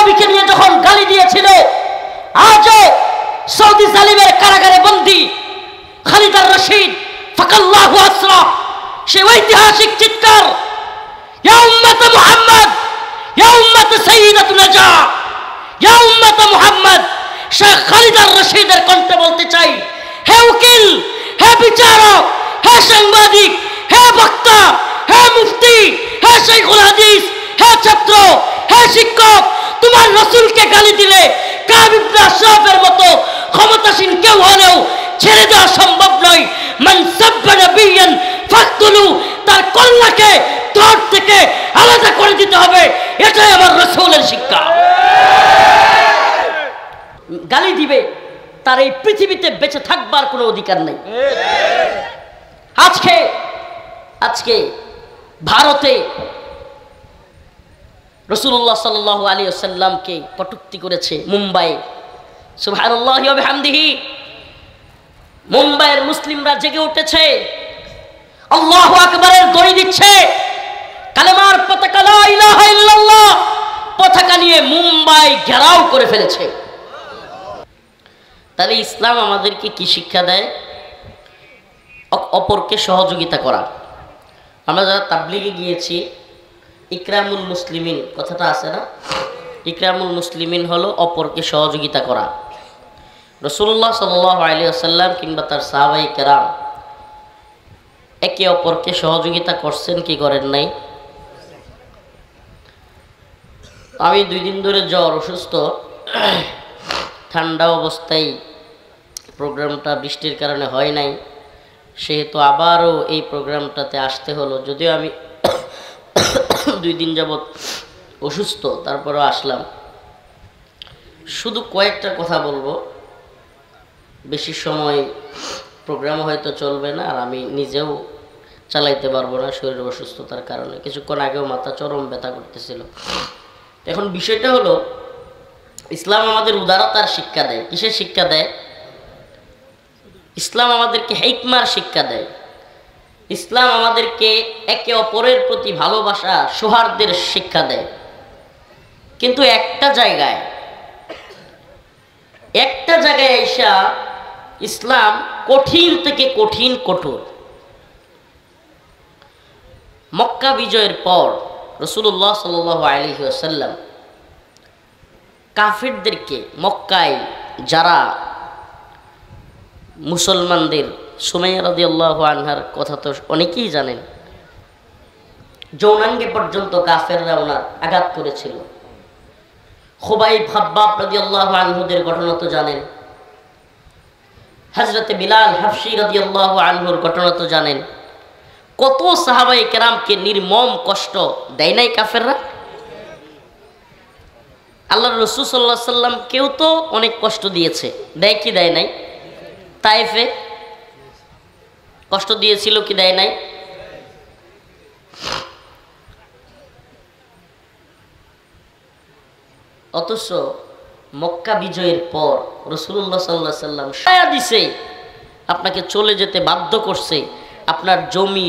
নবীকে নিয়ে যখন গালি দিয়েছিল, আজও সৌদি জালিমের কারাগারে বন্দী খালিদার রশিদ ফাকাল্লাহু আসরা, সে ঐতিহাসিক চিৎকার, ইয়া উম্মত মুহাম্মদ, ইয়া উম্মত সাইয়্যিদাতুনা জা, ইয়া উম্মত মুহাম্মদ। শেখ খালিদার রশিদের কণ্ঠে বলতে চাই, হে উকিল, হে বিচারক, হে সাংবাদিক, হে বক্তা, হে মুফতি, হে শাইখুল হাদিস, হে ছাত্র, হে শিক্ষক, তোমার রাসূলকে গালি দিলে কাব ইবনে আশরাফের মতো ক্ষমতাসীন কেউ হলেও ছেড়ে দেওয়া সম্ভব নয়। মান সাব্বা নাবিয়ান ফাকতুলু, তার কল্লাকে ত্বর থেকে আলাদা করে দিতে হবে, এটাই আমার রাসূলের শিক্ষা। গালি দিবে, তার এই পৃথিবীতে বেঁচে থাকবার কোনো অধিকার নেই। আজকে ভারতে রাসূলুল্লাহ সাল্লাল্লাহু আলাইহি ওয়াসাল্লামকে কটূক্তি করেছে মুম্বাই। সুবহানাল্লাহি ওয়া বিহামদিহি। মুম্বাইয়ের মুসলিমরা জেগে উঠেছে, আল্লাহু আকবারের দড়ি দিচ্ছে, কালেমার পতাকা লা ইলাহা ইল্লাল্লাহ পতাকা নিয়ে মুম্বাই ঘেরাও করে ফেলেছে। তাহলে ইসলাম আমাদেরকে কি শিক্ষা দেয়? অপরকে সহযোগিতা করা। আমরা যারা তাবলিগে গিয়েছি, ইকরামুল মুসলিমিন কথাটা আছে না? ইকরামুল মুসলিমিন হলো অপরকে সহযোগিতা করা। রাসূলুল্লাহ সাল্লাল্লাহু আলাইহি ওয়াসাল্লাম কিংবা তার সাহাবায়ে কেরাম একে অপরকে সহযোগিতা করছেন কি করেন নাই? আমি 2 দিন ধরে জ্বর, অসুস্থ, ঠান্ডা অবস্থায় প্রোগ্রামটা বৃষ্টির কারণে হয় নাই, সেহেতু আবারও এই প্রোগ্রামটাতে আসতে হলো। যদিও আমি 2 দিন যাবৎ অসুস্থ, তারপরও আসলাম। শুধু কয়েকটা কথা বলবো, বেশি সময় প্রোগ্রাম হয়তো চলবে না, আর আমি নিজেও চালাইতে পারবো না শরীরের অসুস্থতার কারণে। কিছুক্ষণ আগেও মাথা চরম ব্যথা করতেছিল। এখন বিষয়টা হলো, ইসলাম আমাদের উদারতার শিক্ষা দেয়। কিসের শিক্ষা দেয়? ইসলাম আমাদেরকে হিকমার শিক্ষা দেয়। ইসলাম আমাদেরকে একে অপরের প্রতি ভালোবাসা, সৌহার্দ্যের শিক্ষা দেয়। কিন্তু একটা জায়গায় এসা ইসলাম কঠিন থেকে কঠিন, কঠোর। মক্কা বিজয়ের পর রাসূলুল্লাহ সাল্লাল্লাহু আলাইহি ওয়াসাল্লাম কাফিরদেরকে, মক্কায় যারা মুসলমানদের, সুমাইয়া রাদিয়াল্লাহু আনহার কথা তো অনেকেই জানেন, যৌনাঙ্গে পর্যন্ত কাফেররা ওনার আঘাত করেছিল। খুবাইব, খাব্বাব রাদিয়াল্লাহু আনহুদের ঘটনা তো জানেন, হযরতে বিলাল হাবশী রাদিয়াল্লাহু আনহুর ঘটনা তো জানেন। কত সাহাবায়ে কেরামকে নির্মম কষ্ট দেয় নাই কাফেররা? আল্লাহর রাসূল সাল্লাল্লাহু আলাইহি সাল্লাম কেউ তো অনেক কষ্ট দিয়েছে, দেয় কি দেয় নাই? তায়েফে কষ্ট দিয়েছিল কি দেয় নাই? অথচ মক্কা বিজয়ের পর রাসূলুল্লাহ সাল্লাল্লাহু আলাইহি সাল্লাম সায়া দিছে, আপনাকে চলে যেতে বাধ্য করছে, আপনার জমি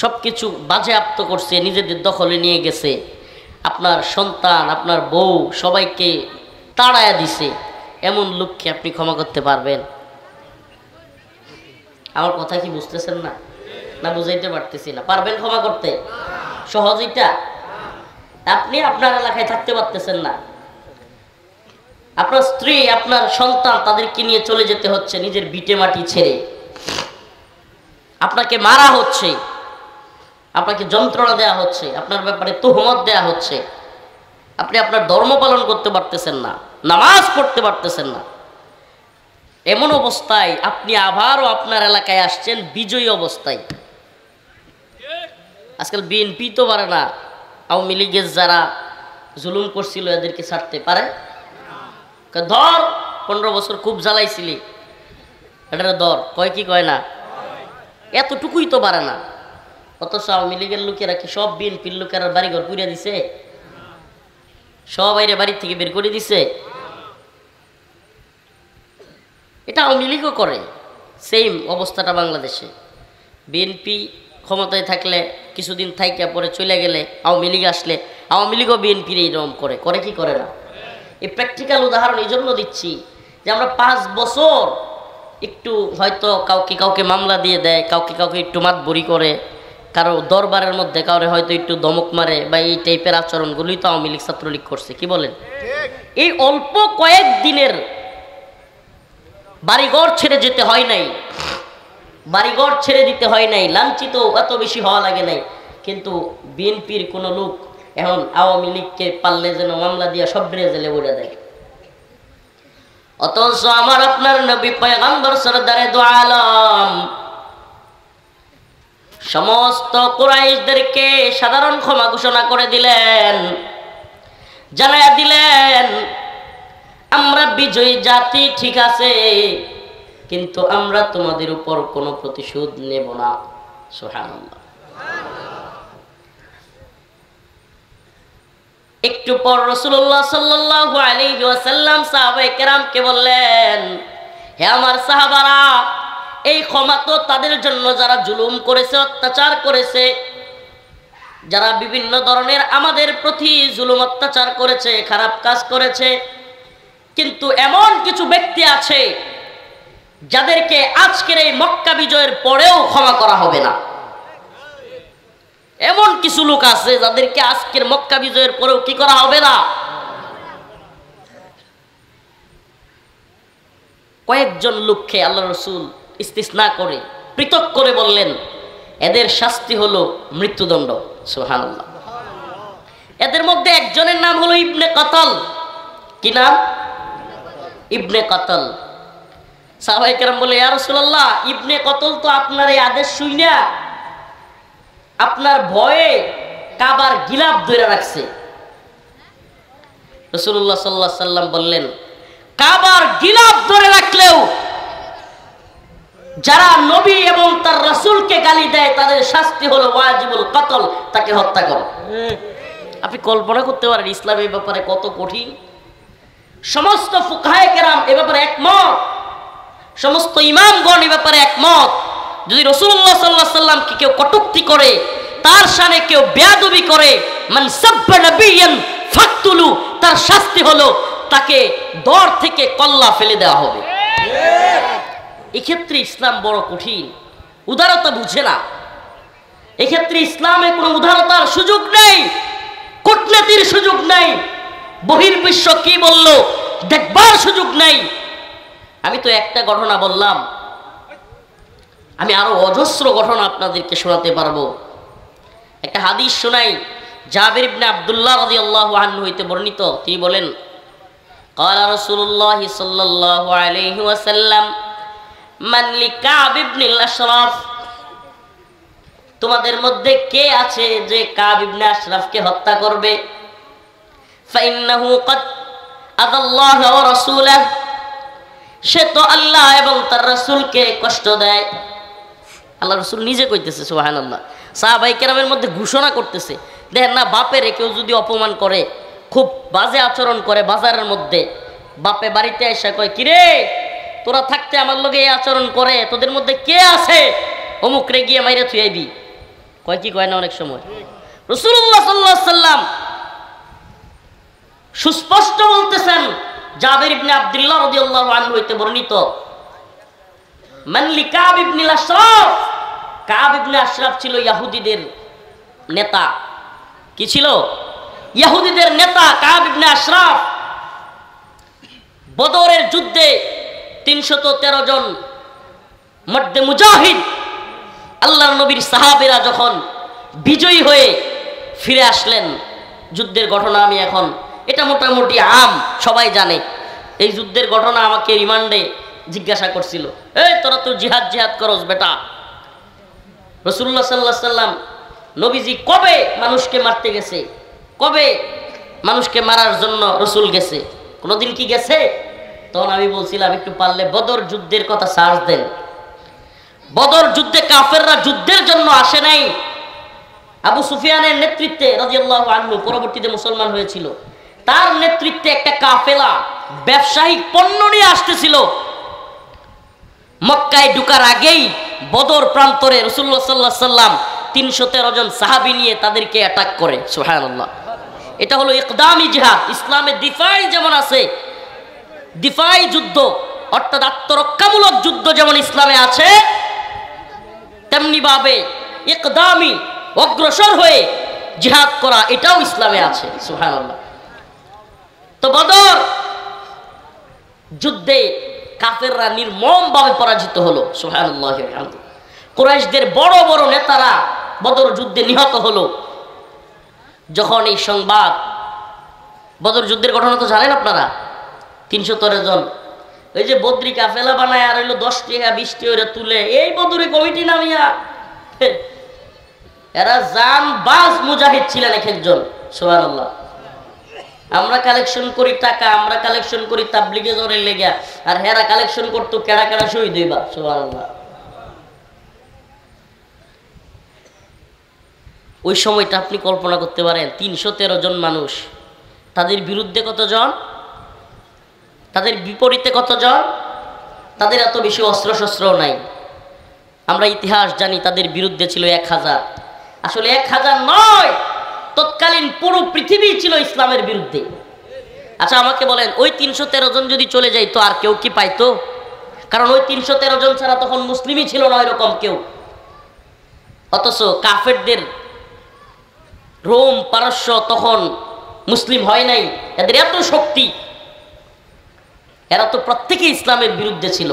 সবকিছু বাজেয়াপ্ত করছে, নিজেদের দখলে নিয়ে গেছে, আপনার সন্তান, আপনার বউ সবাইকে তাড়ায়া দিছে। এমন লোককে আপনি ক্ষমা করতে পারবেন? আমার কথা কি বুঝতেছেন না? না বুঝাইতে পারতেছি না? পারবেন ক্ষমা করতে? সহজ এটা? আপনি আপনার এলাকায় থাকতে পারতেছেন না, আপনার স্ত্রী, আপনার সন্তান, তাদেরকে নিয়ে চলে যেতে হচ্ছে নিজের ভিটে মাটি ছেড়ে, আপনাকে মারা হচ্ছে, আপনাকে যন্ত্রণা দেয়া হচ্ছে, আপনার ব্যাপারে তুহমত দেয়া হচ্ছে, আপনি আপনার ধর্ম পালন করতে পারতেছেন না, নামাজ পড়তে পারতেছেন না। এমন অবস্থায় আপনি আবারও আপনার এলাকায় আসছেন বিজয়ী অবস্থায়। আজকাল বিএনপি তো পারে না, আওয়ামী লীগের যারা জুলুম করছিল এদেরকে ছাড়তে পারে? ধর 15 বছর খুব জ্বালাইছিলি, এটা ধর, কয় কি কয় না? এতটুকুই তো পারে না। অথচ আওয়ামী লীগের লোকেরা কি সব বিএনপির লোকেরা বাড়িঘর পুড়িয়ে দিছে? সব বাইরে বাড়ি থেকে বের করে দিছে? এটা আওয়ামী লীগও করে। সেম অবস্থাটা বাংলাদেশে। বিএনপি ক্ষমতায় থাকলে কিছুদিন থাইকা পরে চলে গেলে, আওয়ামী লীগ আসলে আওয়ামী লীগও বিএনপির এইরকম করে, করে কি করে না? এই প্র্যাকটিক্যাল উদাহরণ এই জন্য দিচ্ছি যে আমরা 5 বছর একটু হয়তো কাউকে কাউকে মামলা দিয়ে দেয়, কাউকে কাউকে একটু মাতবরি করে, কারো দরবারের মধ্যে কাউরে হয়তো একটু দমক মারে, বা এই টাইপের আচরণগুলোই তো আওয়ামী লীগ ছাত্রলীগ করছে। কি বলেন? এই অল্প কয়েক দিনের বাড়িঘর ছেড়ে যেতে হয় নাই, বাড়িঘর ছেড়ে দিতে হয় নাই, লাঞ্ছিত এত বেশি হওয়া লাগে নাই। কিন্তু বিএনপির কোন লোক এখন আওয়ামী লীগকে পারলে যেন মামলা দিয়া সব জেলে বলে দেয়। অথচ আমার আপনার নবী পয়গম্বর সরদারে দু আলম সমস্ত কুরাইশদেরকে সাধারণ ক্ষমা ঘোষণা করে দিলেন, জানায়া দিলেন আমরা বিজয়ী জাতি ঠিক আছে, কিন্তু আমরা তোমাদের উপর কোনো প্রতিশোধ নেব না। সুবহানাল্লাহ। একটু পর রাসূলুল্লাহ সাল্লাল্লাহু আলাইহি ওয়াসাল্লাম সাহাবায়ে কেরামকে বললেন, হে আমার সাহাবারা, এই ক্ষমা তো তাদের জন্য যারা জুলুম করেছে, অত্যাচার করেছে, যারা বিভিন্ন ধরনের আমাদের প্রতি জুলুম অত্যাচার করেছে, খারাপ কাজ করেছে। কিন্তু এমন কিছু ব্যক্তি আছে যাদেরকে আজকের এই মক্কা বিজয়ের পরেও ক্ষমা করা হবে না। এমন কিছু লোক আছে যাদেরকে আজকের মক্কা বিজয়ের পরেও কি করা হবে না। কয়েকজন লোককে আল্লাহ রাসূল ইস্তিসনা করে পৃথক করে বললেন, এদের শাস্তি হলো মৃত্যুদণ্ড। সুবহানাল্লাহ। এদের মধ্যে একজনের নাম হলো ইবনে কতল। কি নাম? ইবনে কতল। সাহাবায়ে কেরাম বলে, ইয়া রাসূলুল্লাহ, ইবনে কতল তো আপনার এই আদেশ শুইনা আপনার ভয়ে কাবার গিলাফ ধরে রাখছে। রাসূলুল্লাহ সাল্লাল্লাহু আলাইহি সাল্লাম বললেন, কাবার গিলাফ ধরে রাখলেও যারা নবী এবং তার রাসূলকে গালি দেয় তাদের শাস্তি হলো ওয়াজিবুল কতল, তাকে হত্যা করো। আপনি কল্পনা করতে পারেন ইসলাম এই ব্যাপারে কত কঠিন। সমস্ত ফুকাহায়ে কেরাম এই ব্যাপারে একমত, সমস্ত ইমামগণ এই ব্যাপারে একমত। যদি রাসূলুল্লাহ সাল্লাল্লাহু আলাইহি সাল্লামকে কেউ কটূক্তি করে, তার শানে কেউ বেয়াদবি করে, মান সাব্বা নাবিয়ান ফাকতুলু, তার শাস্তি হলো তাকে দর থেকে কল্লা ফেলে দেওয়া হবে। এক্ষেত্রে ইসলাম বড় কঠিন, উদারতা বুঝে না। এক্ষেত্রে ইসলামে কোনো উদারতার সুযোগ নেই, কূটনীতির সুযোগ নেই, বহির্বিশ্ব কি বলল দেখবার সুযোগ নেই। আমি তো একটা ঘটনা বললাম, আমি আরো অজস্র ঘটনা আপনাদেরকে শোনাতে পারবো। একটা হাদিস শোনাই, জাবির ইবনে আব্দুল্লাহ রাদিয়াল্লাহু আনহু হইতে বর্ণিত। তিনি বলেন, ক্বালা রাসূলুল্লাহ সাল্লাল্লাহু আলাইহি ওয়াসাল্লাম মান লিকাব ইবনুল আশরাফ, তোমাদের মধ্যে কে আছে যে কাব ইবনে আশরাফকে হত্যা করবে? ফাইন্নাহু ক্বাদ আযাল্লাহু ওয়া রাসূলাহু, সে তো আল্লাহ এবং তার রাসূলকে কষ্ট দেয়। আল্লাহ রাসূল নিজে কইতেছে, সুবহানাল্লাহ। সাহাবায়ে কেরামের মধ্যে ঘোষণা করতেছে, দেখেন না, বাপের কেউ যদি অপমান করে, খুব বাজে আচরণ করে বাজারের মধ্যে, বাপে বাড়িতে এসে কয়, কিরে তোরা থাকতে আমার লগে এই আচরণ করে, তোদের মধ্যে কে আছে অমুক রে গিয়ে মাইরে থুই আইবি, কয় কি কয় না অনেক সময়। রাসূলুল্লাহ সাল্লাল্লাহু আলাইহি সাল্লাম সুস্পষ্ট বলতেছেন, জাবির ইবনে আব্দুল্লাহ রাদিয়াল্লাহু আনহু হইতে বর্ণিত, মান লিকাব ইবনুল আশরাফ, কাব ইবনে আশরাফ ছিল ইহুদিদের নেতা। কি ছিল? ইহুদিদের নেতা কাব ইবনে আশরাফ। বদরের যুদ্ধে 313 জন মর্দে মুজাহিদ আল্লাহর নবীর সাহাবীরা যখন বিজয়ী হয়ে ফিরে আসলেন, যুদ্ধের ঘটনা আমি এখন, এটা মোটামুটি আম সবাই জানে। এই যুদ্ধের ঘটনা আমাকে রিমান্ডে জিজ্ঞাসা করছিল, এই তোরা তো জিহাদ জিহাদ করস বেটা। রাসূলুল্লাহ সাল্লাল্লাহু আলাইহি সাল্লাম, নবীজি কবে মানুষকে মারতে গেছে? কবে মানুষকে মারার জন্য রসুল গেছে? কোনোদিন কি গেছে? তখন আমি বলছিলাম, একটু পারলে বদর যুদ্ধের কথা সার্চ দেন। বদর যুদ্ধে কাফেররা যুদ্ধের জন্য আসে নাই। আবু সুফিয়ানের নেতৃত্বে রাদিয়াল্লাহু আনহু পরবর্তীতে মুসলমান হয়েছিল, তার নেতৃত্বে একটা কাফেলা ব্যবসায়িক পণ্য নিয়ে আসতেছিল। মক্কায় ঢুকার আগেই বদর প্রান্তরে রাসূলুল্লাহ সাল্লাল্লাহু আলাইহি সাল্লাম 313 জন সাহাবী নিয়ে তাদেরকে অ্যাটাক করে। সুবহানাল্লাহ। এটা হলো ইকদামি জিহাদ। ইসলামে দিফাই যেমন আছে, দিফাই যুদ্ধ অর্থাৎ আত্মরক্ষামূলক যুদ্ধ যেমন ইসলামে আছে, তেমনি ভাবে ইকদামি অগ্রসর হয়ে জিহাদ করা এটাও ইসলামে আছে। সুবহানাল্লাহ। তো বদর যুদ্ধে কাফেররা নির্মমভাবে পরাজিত হলো। সুবহানাল্লাহ। কুরাইশদের বড় বড় নেতারা বদর যুদ্ধে নিহত হলো। যখন এই সংবাদ, বদর যুদ্ধের ঘটনা তো জানেন আপনারা, 313 জন ওই যে বদ্রি কাফেলা বানায় আর হইলো 10 টাকা 20 টাকা তুলে এই বদরে কমিটি নামিয়া, এরা জান বাজ মুজাহিদ ছিলেন এক একজন। সুবহানাল্লাহ। আমরা কালেকশন করি টাকা, আমরা কালেকশন করি তাবলিগে জোরের লেগা, আর হেরা কালেকশন করতো কেডা কেডা শহীদ হইবা। সুবহানাল্লাহ। ওই সময়টা আপনি কল্পনা করতে পারেন, 313 জন মানুষ, তাদের বিরুদ্ধে কতজন, তাদের বিপরীতে কতজন, তাদের এত বেশি অস্ত্রশস্ত্রও নাই। আমরা ইতিহাস জানি তাদের বিরুদ্ধে ছিল 1000। আসলে 1000 নয়, তৎকালীন পুরো পৃথিবী ছিল ইসলামের বিরুদ্ধে। আচ্ছা আমাকে বলেন, ওই 313 জন যদি চলে যায় তো আর কেউ কি পাইতো? কারণ ওই 313 জন ছাড়া তখন মুসলিমই ছিল না এরকম কেউ। অথচ কাফেরদের রোম পারস্য তখন মুসলিম হয় নাই, এদের এত শক্তি, এরা তো প্রত্যেকে ইসলামের বিরুদ্ধে ছিল।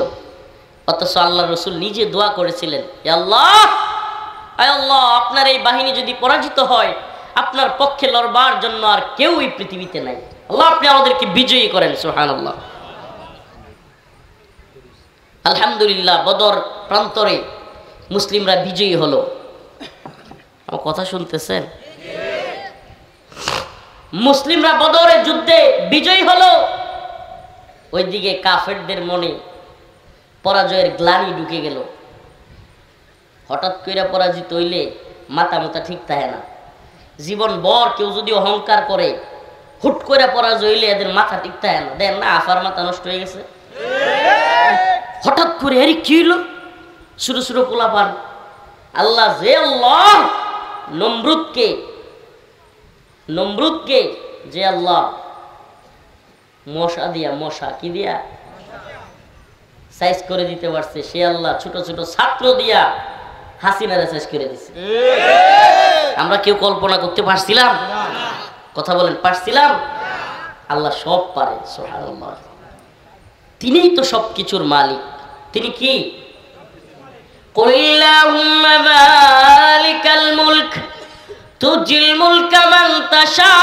অথচ আল্লাহ রসুল নিজে দোয়া করেছিলেন, আল্লাহ, আয় আল্লাহ, আপনার এই বাহিনী যদি পরাজিত হয়, আপনার পক্ষে লড়বার জন্য আর কেউ এই পৃথিবীতে নাই, আল্লাহ আপনি আমাদেরকে বিজয়ী করেন। সুবহানাল্লাহ। আলহামদুলিল্লাহ, বদর প্রান্তরে মুসলিমরা বিজয়ী হলো। আমার কথা শুনতেছেন? মুসলিমরা বদরের যুদ্ধে বিজয়ী হলো। ওইদিকে কাফেরদের মনে পরাজয়ের গ্লানি ঢুকে গেল। হঠাৎ করে পরাজিত হইলে মাথা মাথা ঠিক থাকে না। জীবন ভর কেউ যদি অহংকার করে, হুট করে পরাজয় হইলে এদের মাথা ঠিক থাকে না। দেন না আফার মাথা নষ্ট হয়ে গেছে। হঠাৎ করে এর কি হইল? ছোট ছোট পোলাপান, আল্লাহ যে আল্লাহ নমরুদকে যে আল্লাহ মশা দিয়া, মশা কি দিয়া সাইজ করে দিতে পারছে, সে আল্লাহ ছোট ছোট ছাত্র দিয়া হাসিনারে সাইজ করে দিছে। আমরা কেউ কল্পনা করতে পারছিলাম? কথা বলেন, পারছিলাম? আল্লাহ সব পারে। সুবহানাল্লাহ। তিনিই তো সবকিছুর মালিক। তিনি কি? কুল্লাহুম্মা মালিকাল মুলক তুজিল মুলকা মান তাশা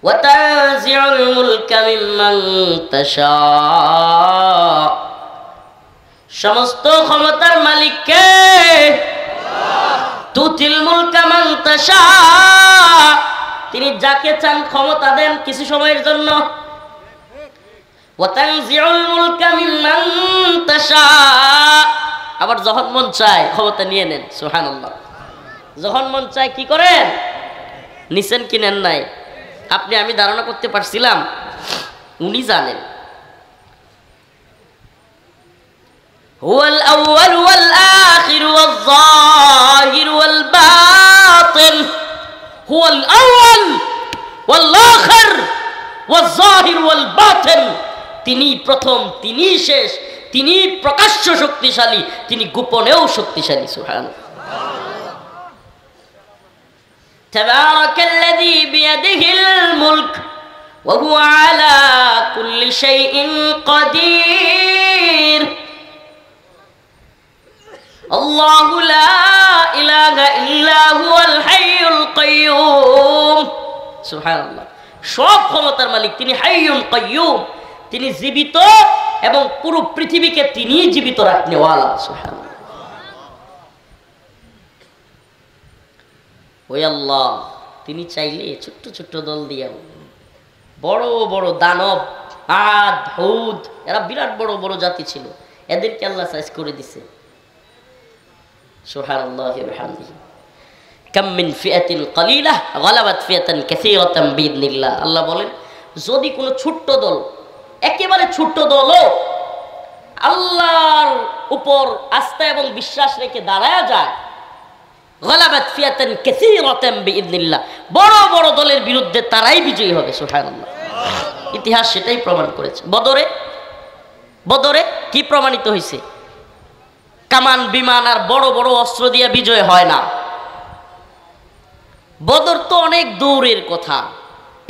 ওয়া তানজিউল মুলকা মিম্মান তাশা। সমস্ত ক্ষমতার মালিক কে? তুতিল মুলকা মান তাশা। তিনি যাকে চান ক্ষমতা দেন কিছু সময়ের জন্য। ওয়া তানজিউল মুলকা মিম্মান তাশা। আবার যখন মন চায় ক্ষমতা নিয়ে নেন। সুবহানাল্লাহ। যখন মন চায় কি করেন? নিছেন কি নেন নাই? আপনি আমি ধারণা করতে পারছিলাম? উনি জানেন। হুয়াল আউয়াল ওয়াল আখির ওয়াল যাহির ওয়াল বাতিন। হুয়াল আউয়াল ওয়াল আখির ওয়াল যাহির ওয়াল বাতিন। তিনি প্রথম, তিনি শেষ, তিনি প্রকাশ্য শক্তিশালী, তিনি গোপনেও শক্তিশালী। সুবহানাল্লাহ। তাবারাকাল্লাযী বিয়াদিহিল মুলক ওয়া হুয়া আলা কুল্লি শাইইন কাদির। আল্লাহু লা ইলাহা ইল্লা হুয়াল হাইয়ুল কাইয়্যুম। সুবহানাল্লাহ। সব ক্ষমতার মালিক তিনি হাইয়ুল কাইয়্যুম। তিনি জীবিত এবং পুরো পৃথিবীকে তিনি জীবিত রাখনেওয়ালা। সুবহানাল্লাহ। ওই আল্লাহ তিনি চাইলে ছোট্ট ছোট্ট দল দিয়া বড় বড় দানব, আদ, হুদ, এরা বিরাট বড় বড় জাতি ছিল, এদেরকে আল্লাহ সাইজ করে দিছে। সুবহানাল্লাহি ওয়া বিহামদিহি। কাম মিন ফিআতিন কালিলাহ গালাবাত ফিআতান কাসীরাতান বিইذনিল্লাহ। আল্লাহ বলেন, যদি কোনো ছোট্ট দল, একেবারে ছোট্ট দলও আল্লাহর উপর আস্থা এবং বিশ্বাস রেখে দাঁড়ায়া যায়, গালাবাত ফিয়াতান কাসীরাতান বিইذনিল্লাহ, বড় বড় দলের বিরুদ্ধে তারাই বিজয়ী হবে। সুবহানাল্লাহ। ইতিহাস সেটাই প্রমাণ করেছে। বদরে কি প্রমাণিত হয়েছে? কামান বিমান আর বড় বড় অস্ত্র দিয়ে বিজয় হয় না। বদর তো অনেক দূরের কথা।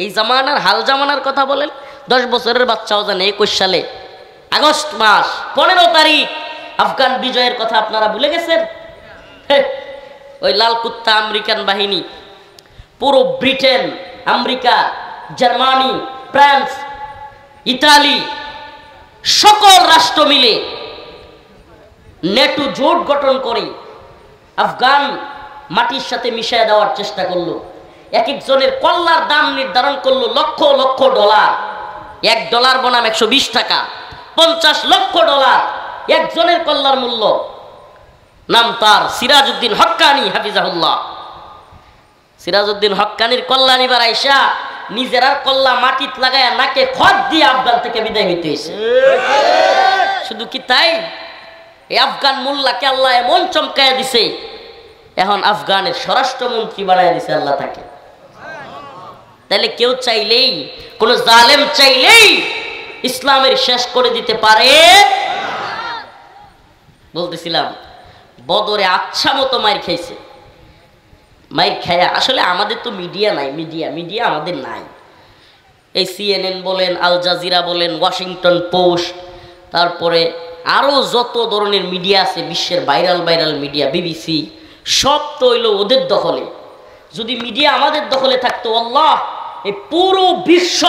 এই জামানার হাল জামানার কথা বলেন, 10 বছরের বাচ্চাও জানে 21 সালে আগস্ট মাস 15 তারিখ আফগান বিজয়ের কথা আপনারা ভুলে গেছেন? ওই লাল কুত্তা আমেরিকান বাহিনী পুরো Britain, America, Germany, France, Italy সকল রাষ্ট্র মিলে নেটো জোট গঠন করে আফগান মাটির সাথে মিশিয়ে দেওয়ার চেষ্টা করলো। এক একজনের কল্লার দাম নির্ধারণ করলো লক্ষ লক্ষ ডলার। $1 বনাম 120 টাকা, 50 লক্ষ ডলার একজনের কল্লার মূল্য। নাম তার সিরাজউদ্দিন হক্কানি হাফিজাহুল্লাহ। সিরাজউদ্দিন হক্কানির কল্লা নিবার আইসা নিজের আর কল্লা মাটিত লাগায়া নাকে খত দিয়ে আফগান থেকে বিদায় হইতে হয়েছে। শুধু কি তাই, এই আফগান মোল্লাকে আল্লাহ এমন চমকায়া দিছে, এখন আফগানের স্বরাষ্ট্রমন্ত্রী বানায় দিছে আল্লাহ তাকে। তাহলে কেউ চাইলেই, কোন জালেম চাইলেই ইসলামের শেষ করে দিতে পারে। বলতেছিলাম বদরে আচ্ছা মতো মাইর খাইছে। মাইর খায়া আসলে আমাদের তো মিডিয়া নাই, মিডিয়া আমাদের নাই। এই CNN বলেন, আল জাজিরা বলেন, ওয়াশিংটন পোস্ট, তারপরে আরো যত ধরনের মিডিয়া আছে বিশ্বের ভাইরাল মিডিয়া, BBC, সব তো হইল ওদের দখলে। যদি মিডিয়া আমাদের দখলে থাকতো, আল্লাহ এই পুরো বিশ্ব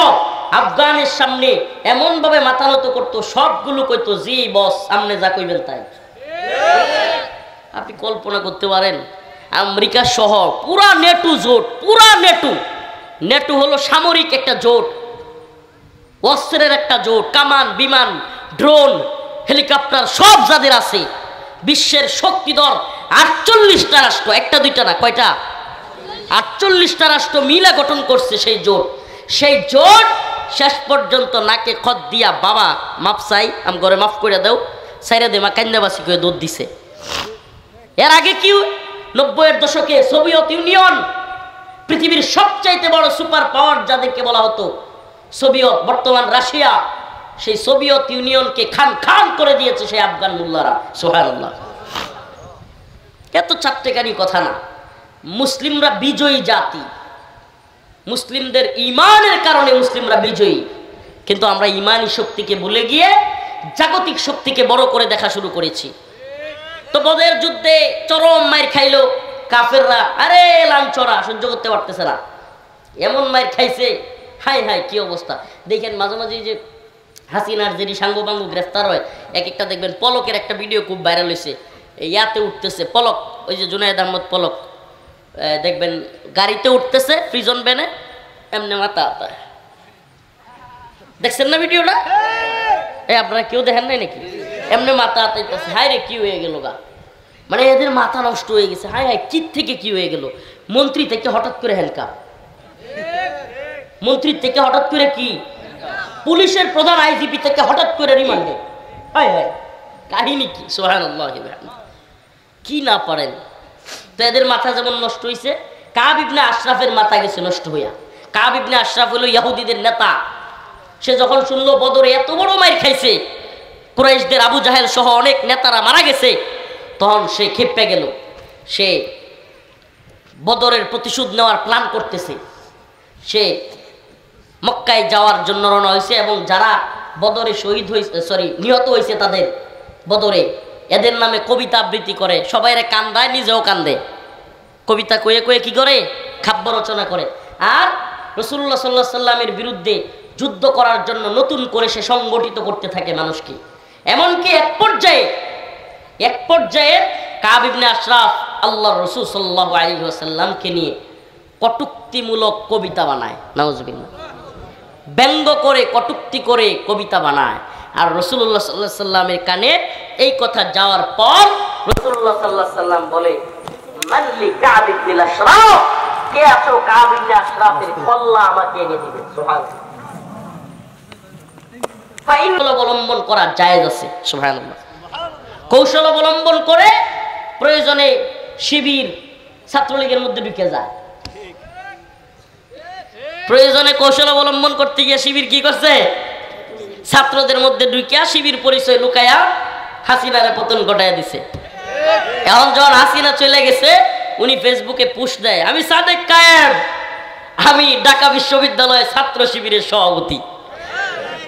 আফগানের সামনে এমন ভাবে মাথা নত করতো, সবগুলো কইতো জি বস সামনে যা কইবেন তাই। আপনি কল্পনা করতে পারেন আমেরিকা সহ পুরা নেটো জোট, পুরা নেটো হলো সামরিক একটা জোট, অস্ত্রের একটা জোট, কামান বিমান ড্রোন হেলিকপ্টার সব যাদের আছে, বিশ্বের শক্তিধর 48টা রাষ্ট্র, একটা দুইটা না, কয়টা? 48টা রাষ্ট্র মিলা গঠন করছে সেই জোট শেষ পর্যন্ত নাকে খত দিয়া বাবা মাপ চাই, আম ঘরে মাফ করে দাও, সাইরা দে মা কান্দাবাসী করে দৌড় দিছে। এর আগে কি 90-এর দশকে সোভিয়েত ইউনিয়ন, পৃথিবীর সবচাইতে বড় সুপার পাওয়ার যাদেরকে বলা হতো সোভিয়েত, বর্তমান রাশিয়া, সেই সোভিয়েত ইউনিয়নকে খান করে দিয়েছে সেই আফগান মোল্লারা। সুবহানাল্লাহ। এত চারটেকানি কথা না। মুসলিমরা বিজয়ী জাতি, মুসলিমদের ইমানের কারণে মুসলিমরা বিজয়ী, কিন্তু আমরা ইমানি শক্তিকে ভুলে গিয়ে জাগতিক শক্তিকে বড় করে দেখা শুরু করেছি। তো বদরের যুদ্ধে চরম মাইর খাইলো কাফেররা, আরে লাঞ্ছরা সহ্য করতে পারতেছে না, এমন মাইর খাইছে, হাই কি অবস্থা। দেখেন মাঝে মাঝে যে হাসিনার যেটি সাঙ্গপাঙ্গ গ্রেফতার হয়, এক একটা দেখবেন পলকের একটা ভিডিও খুব ভাইরাল হয়েছে, ইয়াতে উঠতেছে পলক, ওই যে জুনায়েদ আহমদ পলক, দেখবেন গাড়িতে উঠতেছে প্রিজন ভ্যানে, এমনি মাথা, দেখছেন না ভিডিওটা? আপনারা কেউ দেখেন নাই নাকি? এমনি মাথা আতাইতেছে, হায় রে কি হয়ে গেল গা, মানে এদের মাথা নষ্ট হয়ে গেছে। হায় কি থেকে কি হয়ে গেল? মন্ত্রী থেকে হঠাৎ করে হ্যান্ডকাপ, মন্ত্রীর থেকে হঠাৎ করে কি, পুলিশের প্রধান IGP থেকে হঠাৎ করে রিমান্ডে। হায় কাহিনী কি? সুবহানাল্লাহ। কি না পারেন। তো এদের মাথা যেমন নষ্ট হয়েছে, কাব ইবনে আশরাফের মাথা গেছে নষ্ট হইয়া। কাব ইবনে আশরাফ হলো ইহুদিদের নেতা। সে যখন শুনলো বদরে এত বড় মাইর খাইছে, কুরাইশদের আবু জাহেল সহ অনেক নেতারা মারা গেছে, তখন সে ক্ষেপে গেল। সে বদরের প্রতিশোধ নেওয়ার প্ল্যান করতেছে। সে মক্কায় যাওয়ার জন্য রওনা হয়েছে, এবং যারা বদরে শহীদ হয়েছে, নিহত হয়েছে তাদের বদরে, এদের নামে কবিতা আবৃত্তি করে, সবাইরে কান্দায়, নিজেও কান্দে, কবিতা কয়ে কি করে, কাব্য রচনা করে। আর রাসূলুল্লাহ সাল্লাল্লাহু আলাইহি সাল্লামের বিরুদ্ধে যুদ্ধ করার জন্য নতুন করে সে সংগঠিত করতে থাকে মানুষকে। এমনকি এক পর্যায়ে কাব ইবনে আশরাফ আল্লাহর রাসূল সাল্লাল্লাহু আলাইহি ওয়াসাল্লামকে নিয়ে কটূক্তিমূলক কবিতা বানায়, নাউজুবিল্লাহ, ব্যঙ্গ করে কটূক্তি করে কবিতা বানায়। আর রাসূলুল্লাহ সাল্লাল্লাহু আলাইহি সাল্লামের কানে এই কথা যাওয়ার পর রাসূলুল্লাহ সাল্লাল্লাহু আলাইহি সাল্লাম বলে, মাল্লি কাব ইবনে আশরাফ, কে আছো কাব ইবনে আশরাফের কল্লা আমাকে এনে দিবে। সুবহানাল্লাহ। ফাইল অবলম্বন করা জায়েজ আছে। সুবহানাল্লাহ। কৌশল অবলম্বন করে প্রয়োজনে শিবির ছাত্রলীগের মধ্যে ঢুকে যায়। প্রয়োজনে কৌশল অবলম্বন করতে গিয়ে শিবির কি করছে, ছাত্রদের মধ্যে ঢুকিয়া শিবির পরিচয় লুকায়া হাসিনারে পতন ঘটাইয়া দিছে। এখন যখন হাসিনা চলে গেছে উনি ফেসবুকে পোস্ট দেয়, আমি সাদেক কায়েম, আমি ঢাকা বিশ্ববিদ্যালয়ের ছাত্র শিবিরের সভাপতি।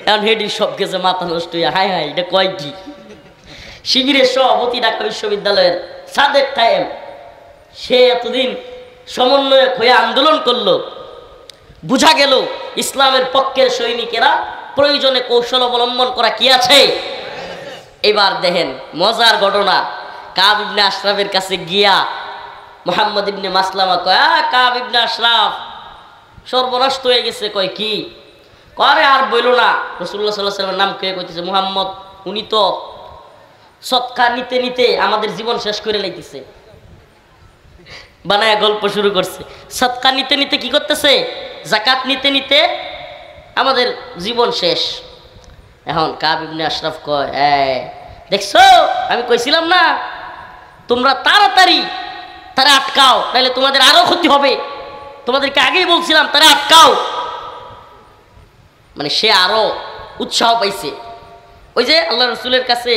এখন হেডির সব গেছে মাথা নষ্ট হইয়া, হাই হাই এটা কয় কি, শিবিরের সভাপতি ঢাকা বিশ্ববিদ্যালয়ের সাদেক কায়েম, সে এতদিন সমন্বয়ক হয়ে আন্দোলন করলো। বুঝা গেল ইসলামের পক্ষের সৈনিকেরা প্রয়োজনে কৌশল অবলম্বন করা কি আছে। এবার দেখেন মজার ঘটনা, কাব ইবনে আশরাফের কাছে গিয়া মুহাম্মদ ইবনে মাসলামা কয়, কাব ইবনে আশরাফ সর্বনাশ হয়ে গেছে। কয় কি? করে আর বইল না। রাসূলুল্লাহ সাল্লাল্লাহু আলাইহি ওয়াসাল্লামের নাম কে কইতেছে, মুহাম্মদ উনি তো সৎকার নিতে নিতে আমাদের জীবন শেষ করে লাইতেছে। বানায় গল্প শুরু করছে, সৎকার নিতে নিতে কি করতেছে, যাকাত নিতে নিতে আমাদের জীবন শেষ। এখন কাব ইবনে আশরাফ কয়, দেখছো আমি কইছিলাম না তোমরা তাড়াতাড়ি তারা আটকাও, তাহলে তোমাদের আরো ক্ষতি হবে, তোমাদেরকে আগেই বলছিলাম তারা আটকাও। মানে সে আরো উৎসাহ পাইছে। ওই যে আল্লাহ রসুলের কাছে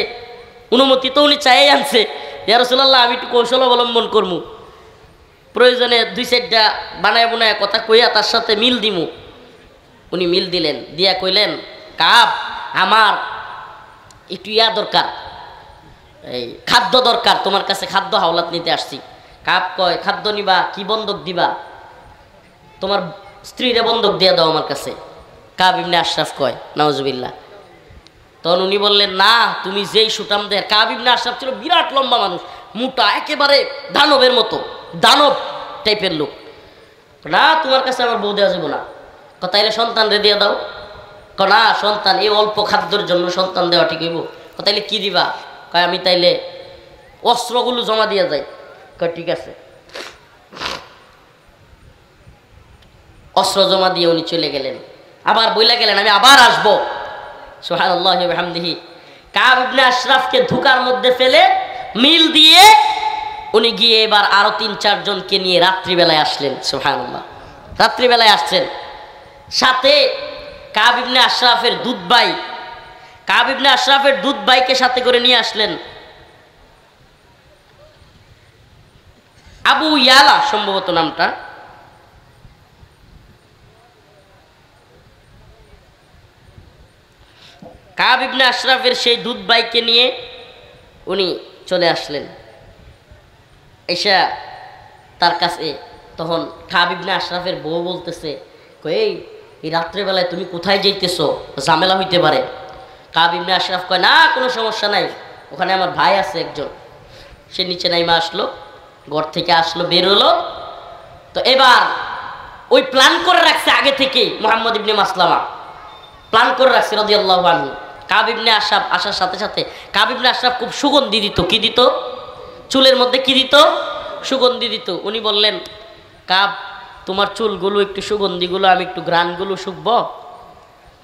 অনুমতি তো উনি চাই আনছে, ইয়া রাসূলুল্লাহ আমি একটু কৌশল অবলম্বন করবো, প্রয়োজনে দুই চারটা বানায় বানায় কথা কইয়া তার সাথে মিল দিমু। উনি মিল দিলেন, দিয়া কইলেন, কাব আমার একটু ইয়া দরকার, এই খাদ্য দরকার, তোমার কাছে খাদ্য হাওলাত নিতে আসছি। কাব কয়, খাদ্য নিবা কি বন্ধক দিবা? তোমার স্ত্রীরে বন্ধক দিয়া দাও আমার কাছে। কাব ইবনে আশরাফ কয়, নাউজুবিল্লাহ। তখন উনি বললেন, না তুমি যেই সুটাম দেয়। কাব ইবনে আশরাফ ছিল বিরাট লম্বা মানুষ, মোটা, একেবারে দানবের মতো, দানব টাইপের লোক। না তোমার কাছে আমার বউ দেওয়া যাবো না। তাইলে সন্তান রে দিয়ে দাও। না সন্তান এই অল্প খাদ্যের জন্য সন্তান দেওয়া ঠিক হইব। তাইলে কি দিবা? কয় আমি তাইলে অস্ত্রগুলো জমা দিয়ে যাই। কয় ঠিক আছে। অস্ত্র জমা দিয়ে উনি চলে গেলেন। আবার বইলা গেলেন আমি আবার আসবো। সুবহানাল্লাহি ওয়া বিহামদিহি। কাব ইবনে আশরাফকে ধোঁকার মধ্যে ফেলে মিল দিয়ে উনি গিয়ে এবার আরো ৩-৪ জনকে নিয়ে রাত্রিবেলায় আসলেন। সুবহানাল্লাহ, রাত্রিবেলায় আসছেন। সাথে কাব ইবনে আশরাফের দুধ ভাই, কাব ইবনে আশরাফের দুধ ভাইকে সাথে করে নিয়ে আসলেন। আবু ইয়ালা সম্ভবত নামটা। কাব ইবনে আশরাফের সেই দুধ ভাইকে নিয়ে উনি চলে আসলেন। এসা তার কাছে তখন কাব ইবনে আশরাফের বউ বলতেছে, এই রাত্রেবেলায় তুমি কোথায় যাইতেছো, ঝামেলা হইতে পারে। কাব ইবনে আশরাফ কয়, না কোনো সমস্যা নাই, ওখানে আমার ভাই আছে একজন। সে নিচে নাইমা আসলো, ঘর থেকে আসলো, বের হলো। তো এবার ওই প্ল্যান করে রাখছে আগে থেকে মুহাম্মদ ইবনে মাসলামা, প্ল্যান করে রাখছে রাদিয়াল্লাহু আনহু। কাব ইবনে আশরাফ আসার সাথে সাথে কাব ইবনে আশরাফ খুব সুগন্ধি দিত। কি দিত? চুলের মধ্যে কি দিত? সুগন্ধি দিত। উনি বললেন, কাব তোমার চুলগুলো একটু সুগন্ধিগুলো আমি একটু গ্রানগুলো শুকবো,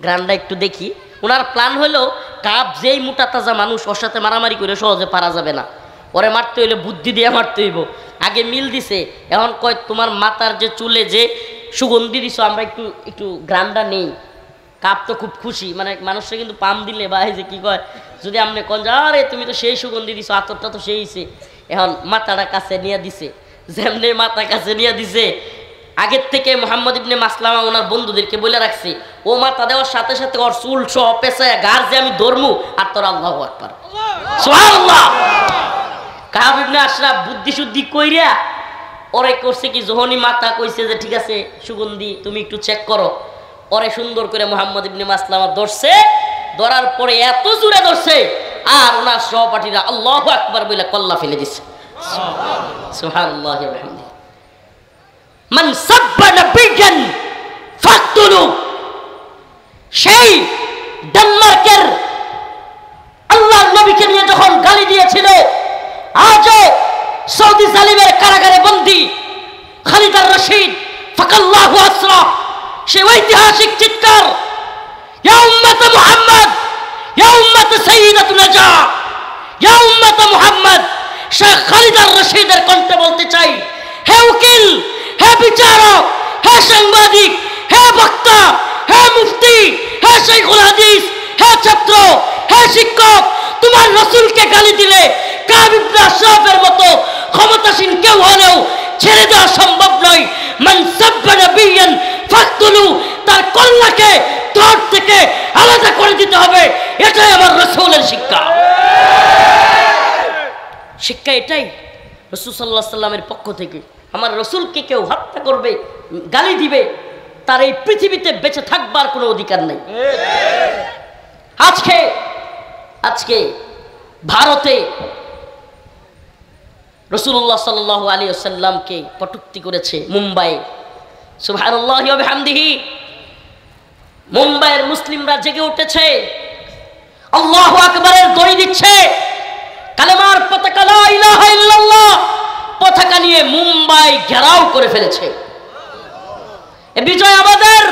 গ্রানটা একটু দেখি। ওনার প্ল্যান হলো কাব যেই মোটা তাজা মানুষ, ওর সাথে মারামারি করে সহজে পারা যাবে না, ওরে মারতে হইলে বুদ্ধি দিয়ে মারতে হইব। আগে মিল দিছে, এখন কয় তোমার মাথার যে চুলে যে সুগন্ধি দিছো আমরা একটু একটু গ্রানটা নেই। কাপ তো খুব খুশি, মানে মানুষরা কিন্তু পাম দিলে বা এই যে কি কয়, যদি আপনি কন যে আরে তুমি তো সেই সুগন্ধি দিছো, আতরটা তো সেইছে। এখন মাথাটা কাছে নিয়ে দিছে, যেমনি মাথা কাছে নিয়ে দিছে, আগের থেকে মুহাম্মদ ইবনে মাসলামা ওনার বন্ধুদেরকে বলে রাখছি, ও মাথা দেওয়ার সাথে সাথে ওর চুল সহ পেঁচায় গার যে আমি ধরমু আর তোর আল্লাহু আকবার সুবহানাল্লাহ। কাব ইবনে আশরাফ বুদ্ধি শুদ্ধি কইরা ওরে করছে কি, যখনই মাথা কইছে যে ঠিক আছে সুগন্ধি তুমি একটু চেক করো, ওরে সুন্দর করে মুহাম্মদ ইবনে মাসলামা ধরছে। ধরার পরে এত জোরে ধরছে আর ওনার সহপাঠীরা আল্লাহু আকবার বলে কল্লা ফেলে দিছে। সুবহানাল্লাহি ওয়া বিহামদিহি। মান সাব্বা নাবিয়ান ফাকতুলু, সেই ডেনমার্কের আল্লাহর নবীকে নিয়ে যখন গালি দিয়েছিল, আজও সৌদি জালিমের কারাগারে বন্দী খালিদার রশিদ ফাকাল্লাহু আসরা, সে ঐতিহাসিক চিৎকার, ইয়া উম্মত মুহাম্মদ, ইয়া উম্মত সাইয়্যিদাতু নাজা, ইয়া উম্মত মুহাম্মদ। শেখ খালিদার রশিদের কণ্ঠে বলতে চাই, হে উকিল, হে বিচারক, হে সাংবাদিক, হে বক্তা, হে মুফতি, হে শাইখুল হাদিস, হে ছাত্র, হে শিক্ষক, তোমার রাসূলকে গালি দিলে কাব ইবনে আশরাফের মতো ক্ষমতাসীন কেউ হলেও ছেড়ে দেওয়া সম্ভব নয়। মান সাব্বা নাবিয়ান ফাকতুলু, তার কল্লাকে ত্বক থেকে আলাদা করে দিতে হবে। এটাই আমার রাসূলের শিক্ষা। শিক্ষা এটাই রাসূল সাল্লাল্লাহু আলাইহি সাল্লামের পক্ষ থেকে। আমার রাসূলকে কেউ হত্যা করবে, গালি দিবে, তার এই পৃথিবীতে বেঁচে থাকবার কোনো অধিকার নেই। আজকে ভারতে রাসূলুল্লাহ সাল্লাল্লাহু আলাইহি ওয়াসাল্লামকে কটূক্তি করেছে মুম্বাইয়ে। সুবহানাল্লাহি ওয়া বিহামদিহি। মুম্বাইয়ের মুসলিমরা জেগে উঠেছে, আল্লাহু আকবারের দড়ি দিচ্ছে, কালেমার পতাকা লা ইলাহা ইল্লাল্লাহ পতাকা নিয়ে মুম্বাই ঘেরাও করে ফেলেছে। এ বিজয় আমাদের।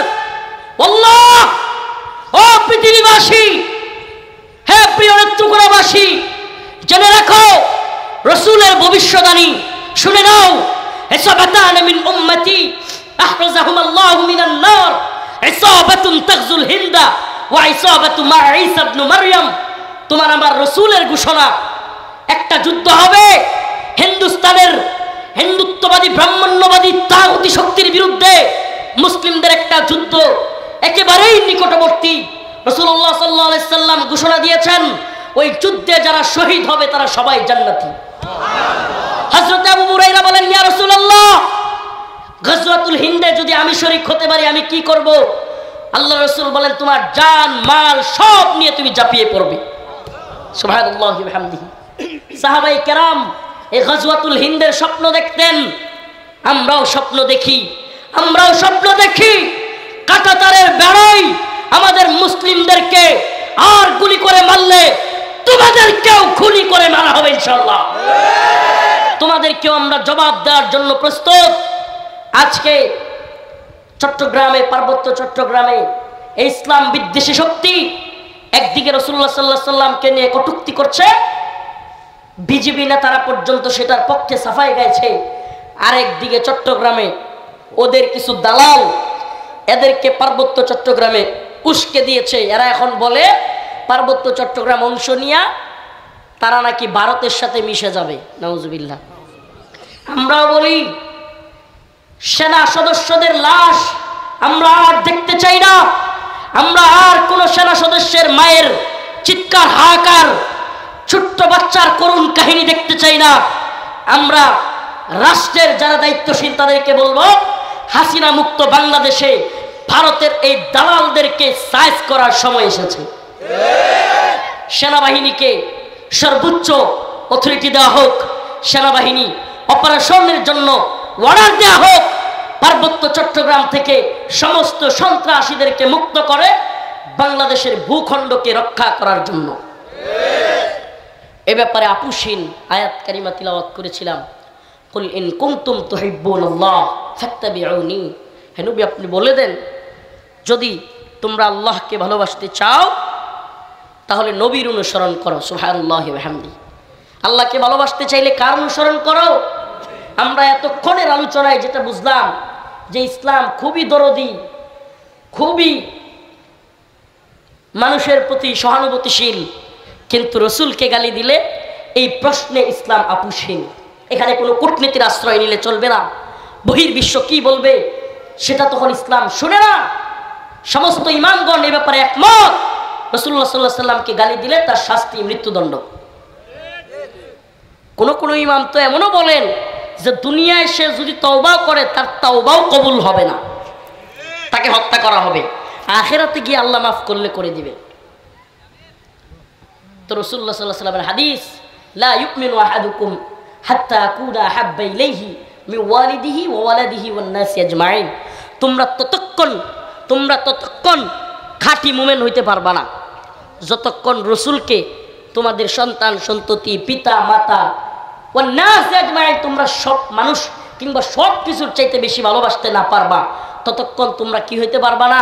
আল্লাহ, ও পৃথিবীবাসী, হে প্রিয় নেত্রকোনাবাসী, জেনে রাখো রাসূলের ভবিষ্যদ্বাণী শুনে নাও। ইসাবাতান মিন উম্মতি আহরাজাহুম আল্লাহু মিনান নার, ইসাবাতুন তাগজুল হিন্দা ওয়া ইসাবাতু মা ঈসা ইবনে মারইয়াম। তোমার আমার রাসূলের ঘোষণা, একটা যুদ্ধ হবে হিন্দুস্তানের হিন্দুত্ববাদী ব্রাহ্মণ্যবাদী তাগুতি শক্তির বিরুদ্ধে। মুসলিমদের একটা যুদ্ধ একেবারেই নিকটবর্তী। রাসূলুল্লাহ সাল্লাল্লাহু আলাইহি সাল্লাম ঘোষণা দিয়েছেন, ওই যুদ্ধে যারা শহীদ হবে তারা সবাই জান্নাতি। হযরত আবু হুরায়রা বলেন, ইয়া রাসূলুল্লাহ, গজওয়াতুল হিন্দে যদি আমি শরীক হতে পারি আমি কি করব? আল্লাহ রাসূল বলেন, তোমার জান মাল সব নিয়ে তুমি ঝাঁপিয়ে পড়বে। সুবহানাল্লাহি ওয়া বিহামদিহি। সাহাবায়ে কেরাম এই গজওয়াতুল হিন্দের স্বপ্ন দেখতেন। আমরাও স্বপ্ন দেখি, আমরাও স্বপ্ন দেখি কাঁটাতারের বেড়াই আমাদের মুসলিমদেরকে আর গুলি করে মারলে তোমাদেরকেও খুনি করে মারা হবে ইনশাআল্লাহ। তোমাদেরকেও আমরা জবাব দেওয়ার জন্য প্রস্তুত। আজকে চট্টগ্রামে, পার্বত্য চট্টগ্রামে এই ইসলাম বিদ্বেষী শক্তি একদিকে রাসূলুল্লাহ সাল্লাল্লাহু আলাইহি সাল্লামকে নিয়ে কটূক্তি করছে, বিজেপি নেতারা পর্যন্ত সেটার পক্ষে সাফাই গাইছে। আরেকদিকে চট্টগ্রামে ওদের কিছু দালাল এদেরকে পার্বত্য চট্টগ্রামে উস্কে দিয়েছে। এরা এখন বলে পার্বত্য চট্টগ্রাম অংশ নিয়ে তারা নাকি ভারতের সাথে মিশে যাবে। নাউজুবিল্লাহ। আমরাও বলি সেনা সদস্যদের লাশ আমরা আর দেখতে চাই না। আমরা আর কোন সেনা সদস্যের মায়ের চিৎকার, হাহাকার, ছোট্ট বাচ্চার করুণ কাহিনী দেখতে চাই না। আমরা রাষ্ট্রের যারা দায়িত্বশীল তাদেরকে বলবো, হাসিনা মুক্ত বাংলাদেশে ভারতের এই দালালদেরকে সাইজ করার সময় এসেছে। সেনাবাহিনীকে সর্বোচ্চ অথরিটি দেওয়া হোক, সেনাবাহিনী অপারেশনের জন্য অর্ডার দেওয়া হোক, পার্বত্য চট্টগ্রাম থেকে সমস্ত সন্ত্রাসীদেরকে মুক্ত করে বাংলাদেশের ভূখণ্ডকে রক্ষা করার জন্য। এ ব্যাপারে আপুসীন আয়াত কারিমা তিলাওয়াত করেছিলাম। কুল ইন কুনতুম তুহিব্বুনাল্লাহ ফাত্তাবিউনি। হে নবী, আপনি বলে দেন, যদি তোমরা আল্লাহকে ভালোবাসতে চাও তাহলে নবীর অনুসরণ করো। সুবহানাল্লাহি ওয়া বিহামদিহি। আল্লাহকে ভালোবাসতে চাইলে কার অনুসরণ করো? আমরা এতক্ষণের আলোচনায় যেটা বুঝলাম যে ইসলাম খুবই দরদি, খুবই মানুষের প্রতি সহানুভূতিশীল, কিন্তু রসুলকে গালি দিলে এই প্রশ্নে ইসলাম আপুসীন। এখানে কোনো কূটনীতির আশ্রয় নিলে চলবে না। বহির্বিশ্ব কি বলবে সেটা তখন ইসলাম শুনে না। সমস্ত ইমামগণ এ ব্যাপারে একমত, রাসূলুল্লাহ সাল্লাল্লাহু আলাইহি সাল্লামকে গালি দিলে তার শাস্তি মৃত্যুদণ্ড। কোন ইমাম তো এমনও বলেন যে দুনিয়ায় সে যদি তওবা করে তার তওবাও কবুল হবে না, তাকে হত্যা করা হবে। আখিরাতে গিয়ে আল্লাহ মাফ করলে করে দিবে। তো রাসূলুল্লাহ সাল্লাল্লাহু আলাইহি সাল্লামের হাদিস, লা ইউমিনু আহাদুকুম হাত্তা আকুনা আহাব্বা ইলাইহি মিন ওয়ালিদিহি ওয়া ওয়ালাদিহি ওয়ান নাসি আজমাইন। তোমরা ততক্ষণ খাঁটি মুমিন হইতে পারবা না যতক্ষণ রসুলকে তোমাদের সন্তান সন্ততি পিতা মাতা ওয়ান নাসি আজমাইন তোমরা সব মানুষ কিংবা সব কিছুর চাইতে বেশি ভালোবাসতে না পারবা, ততক্ষণ তোমরা কি হইতে পারবা না।